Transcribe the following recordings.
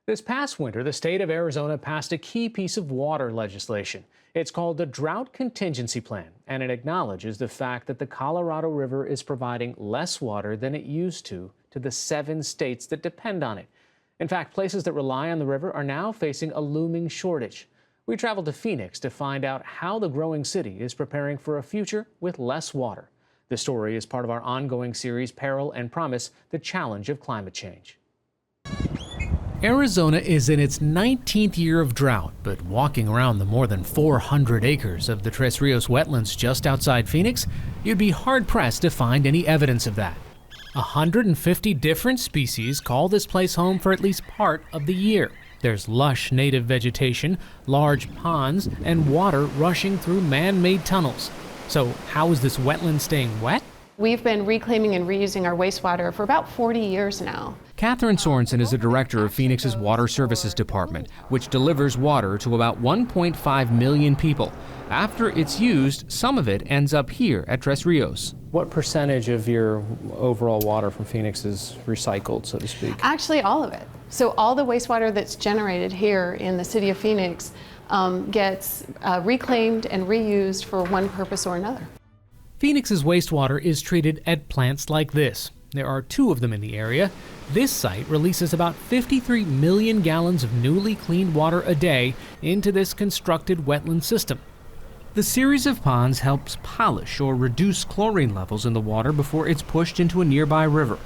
This past winter, the state of Arizona passed a key piece of water legislation. It's called the Drought Contingency Plan, and it acknowledges the fact that the Colorado River is providing less water than it used to the 7 states that depend on it. In fact, places that rely on the river are now facing a looming shortage. We traveled to Phoenix to find out how the growing city is preparing for a future with less water. This story is part of our ongoing series, Peril and Promise, the challenge of climate change. Arizona is in its 19th year of drought, but walking around the more than 400 acres of the Tres Rios wetlands just outside Phoenix, you'd be hard-pressed to find any evidence of that. 150 different species call this place home for at least part of the year. There's lush native vegetation, large ponds, and water rushing through man-made tunnels. So how is this wetland staying wet? We've been reclaiming and reusing our wastewater for about 40 years now. Catherine Sorensen is the director of Phoenix's Water Services Department, which delivers water to about 1.5 million people. After it's used, some of it ends up here at Tres Rios. What percentage of your overall water from Phoenix is recycled, so to speak? Actually, all of it. So all the wastewater that's generated here in the city of Phoenix gets reclaimed and reused for one purpose or another. Phoenix's wastewater is treated at plants like this. There are 2 of them in the area. This site releases about 53 million gallons of newly cleaned water a day into this constructed wetland system. The series of ponds helps polish or reduce chlorine levels in the water before it's pushed into a nearby river.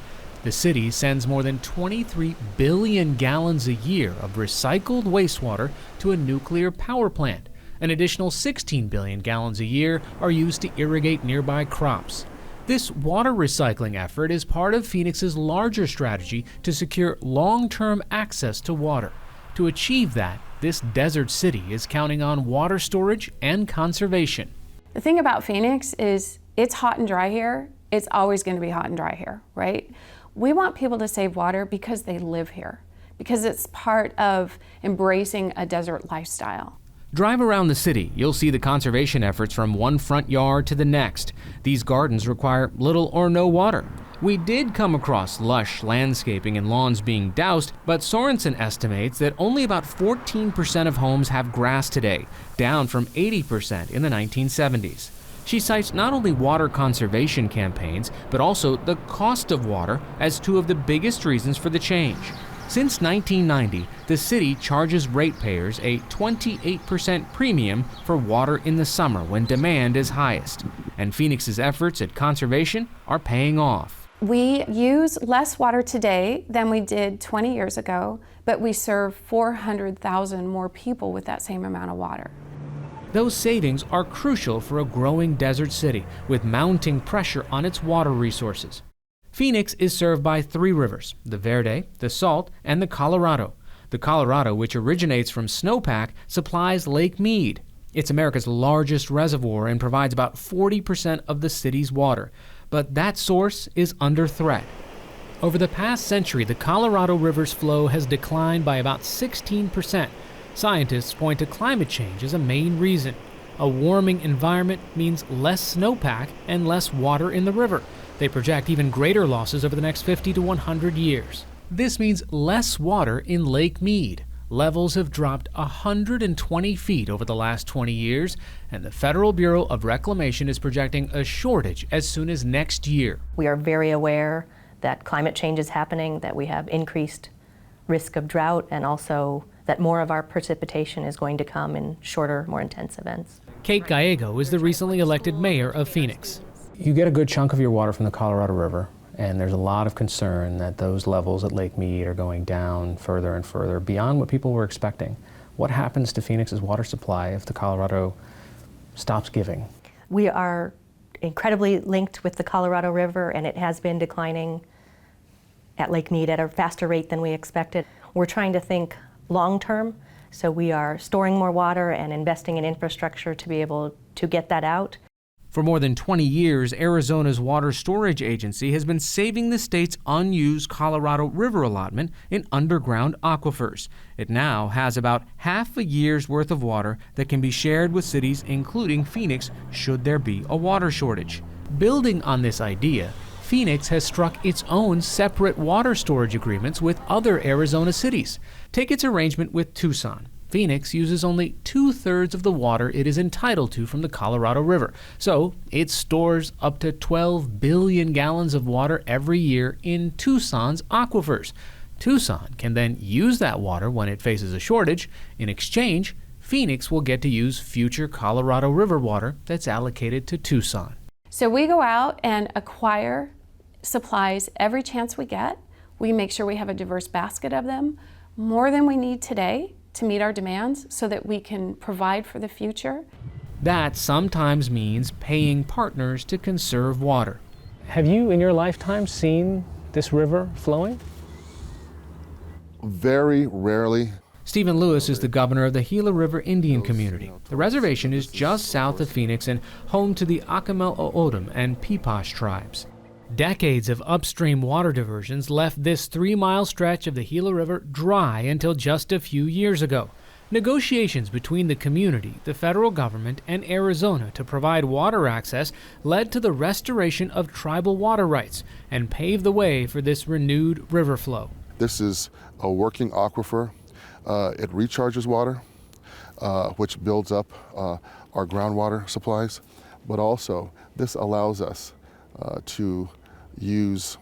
The city sends more than 23 billion gallons a year of recycled wastewater to a nuclear power plant. An additional 16 billion gallons a year are used to irrigate nearby crops. This water recycling effort is part of Phoenix's larger strategy to secure long-term access to water. To achieve that, this desert city is counting on water storage and conservation. The thing about Phoenix is it's hot and dry here. It's always going to be hot and dry here, right? We want people to save water because they live here, because it's part of embracing a desert lifestyle. Drive around the city, you'll see the conservation efforts from one front yard to the next. These gardens require little or no water. We did come across lush landscaping and lawns being doused, but Sorensen estimates that only about 14% of homes have grass today, down from 80% in the 1970s. She cites not only water conservation campaigns, but also the cost of water as 2 of the biggest reasons for the change. Since 1990, the city charges ratepayers a 28% premium for water in the summer when demand is highest. And Phoenix's efforts at conservation are paying off. We use less water today than we did 20 years ago, but we serve 400,000 more people with that same amount of water. Those savings are crucial for a growing desert city with mounting pressure on its water resources. Phoenix is served by 3 rivers, the Verde, the Salt, and the Colorado. The Colorado, which originates from snowpack, supplies Lake Mead. It's America's largest reservoir and provides about 40% of the city's water. But that source is under threat. Over the past century, the Colorado River's flow has declined by about 16%. Scientists point to climate change as a main reason. A warming environment means less snowpack and less water in the river. They project even greater losses over the next 50 to 100 years. This means less water in Lake Mead. Levels have dropped 120 feet over the last 20 years, and the Federal Bureau of Reclamation is projecting a shortage as soon as next year. We are very aware that climate change is happening, that we have increased risk of drought, and also that more of our precipitation is going to come in shorter, more intense events. Kate Gallego is the recently elected mayor of Phoenix. You get a good chunk of your water from the Colorado River, and there's a lot of concern that those levels at Lake Mead are going down further and further beyond what people were expecting. What happens to Phoenix's water supply if the Colorado stops giving? We are incredibly linked with the Colorado River, and it has been declining at Lake Mead at a faster rate than we expected. We're trying to think long-term, so we are storing more water and investing in infrastructure to be able to get that out. For more than 20 years, Arizona's Water Storage Agency has been saving the state's unused Colorado River allotment in underground aquifers. It now has about half a year's worth of water that can be shared with cities, including Phoenix, should there be a water shortage. Building on this idea, Phoenix has struck its own separate water storage agreements with other Arizona cities. Take its arrangement with Tucson. Phoenix uses only 2/3 of the water it is entitled to from the Colorado River, so it stores up to 12 billion gallons of water every year in Tucson's aquifers. Tucson can then use that water when it faces a shortage. In exchange, Phoenix will get to use future Colorado River water that's allocated to Tucson. So we go out and acquire supplies every chance we get. We make sure we have a diverse basket of them, more than we need today to meet our demands so that we can provide for the future. That sometimes means paying partners to conserve water. Have you in your lifetime seen this river flowing? Very rarely. Stephen Lewis is the governor of the Gila River Indian Community. The reservation is just south of Phoenix and home to the Acamel O'odham and Peepash tribes. Decades of upstream water diversions left this 3-mile stretch of the Gila River dry until just a few years ago. Negotiations between the community, the federal government, and Arizona to provide water access led to the restoration of tribal water rights and paved the way for this renewed river flow. This is a working aquifer. It recharges water, which builds up our groundwater supplies, but also this allows us to use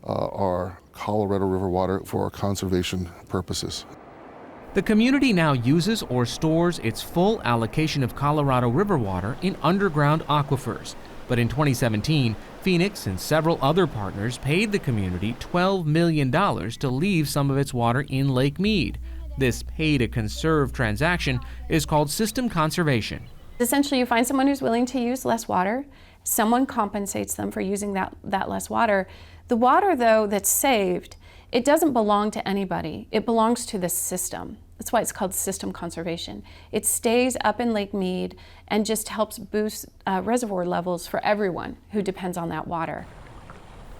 our Colorado River water for conservation purposes. The community now uses or stores its full allocation of Colorado River water in underground aquifers. But in 2017, Phoenix and several other partners paid the community $12 million to leave some of its water in Lake Mead. This pay-to-conserve transaction is called system conservation. Essentially, you find someone who's willing to use less water. Someone compensates them for using that less water. The water, though, that's saved, it doesn't belong to anybody. It belongs to the system. That's why it's called system conservation. It stays up in Lake Mead and just helps boost reservoir levels for everyone who depends on that water.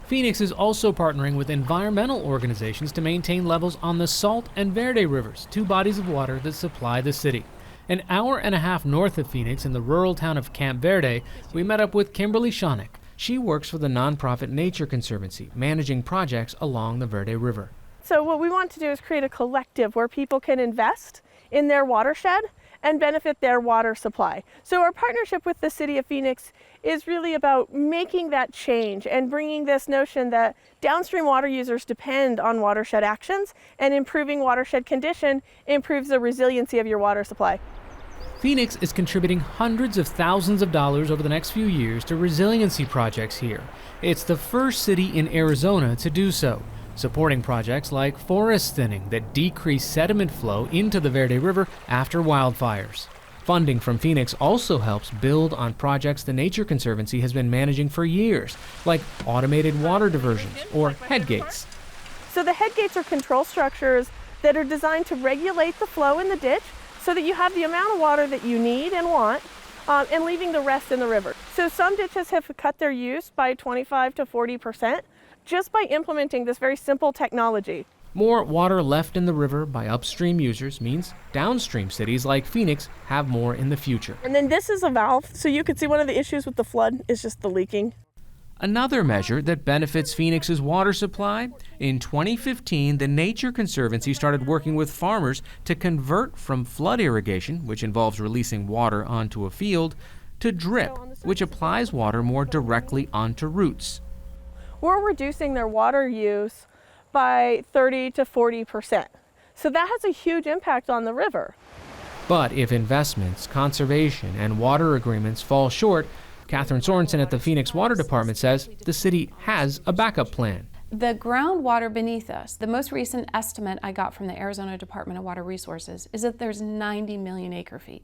Phoenix is also partnering with environmental organizations to maintain levels on the Salt and Verde rivers, 2 bodies of water that supply the city. An hour and a half north of Phoenix in the rural town of Camp Verde, we met up with Kimberly Schoeneck. She works for the nonprofit Nature Conservancy, managing projects along the Verde River. So what we want to do is create a collective where people can invest in their watershed and benefit their water supply. So our partnership with the City of Phoenix is really about making that change and bringing this notion that downstream water users depend on watershed actions, and improving watershed condition improves the resiliency of your water supply. Phoenix is contributing hundreds of thousands of dollars over the next few years to resiliency projects here. It's the first city in Arizona to do so, supporting projects like forest thinning that decrease sediment flow into the Verde River after wildfires. Funding from Phoenix also helps build on projects the Nature Conservancy has been managing for years, like automated water diversions or headgates. So the headgates are control structures that are designed to regulate the flow in the ditch so that you have the amount of water that you need and want, and leaving the rest in the river. So some ditches have cut their use by 25 to 40% just by implementing this very simple technology. More water left in the river by upstream users means downstream cities like Phoenix have more in the future. And then this is a valve, so you can see one of the issues with the flood is just the leaking. Another measure that benefits Phoenix's water supply, in 2015, the Nature Conservancy started working with farmers to convert from flood irrigation, which involves releasing water onto a field, to drip, which applies water more directly onto roots. We're reducing their water use by 30 to 40%. So that has a huge impact on the river. But if investments, conservation, and water agreements fall short, Catherine Sorensen at the Phoenix Water Department says the city has a backup plan. The groundwater beneath us, the most recent estimate I got from the Arizona Department of Water Resources, is that there's 90 million acre feet.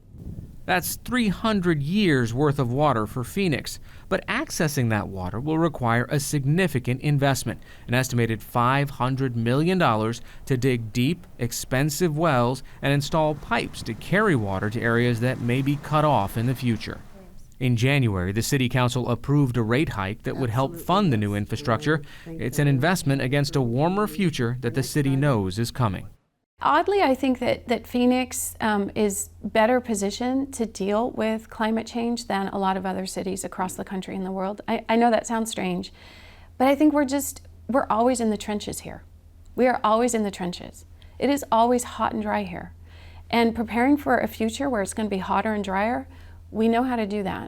That's 300 years worth of water for Phoenix. But accessing that water will require a significant investment, an estimated $500 million to dig deep, expensive wells and install pipes to carry water to areas that may be cut off in the future. In January, the City Council approved a rate hike that would help fund the new infrastructure. It's an investment against a warmer future that the city knows is coming. Oddly, I think that Phoenix is better positioned to deal with climate change than a lot of other cities across the country and the world. I know that sounds strange, but I think we're always in the trenches here. We are always in the trenches. It is always hot and dry here. And preparing for a future where it's going to be hotter and drier, we know how to do that.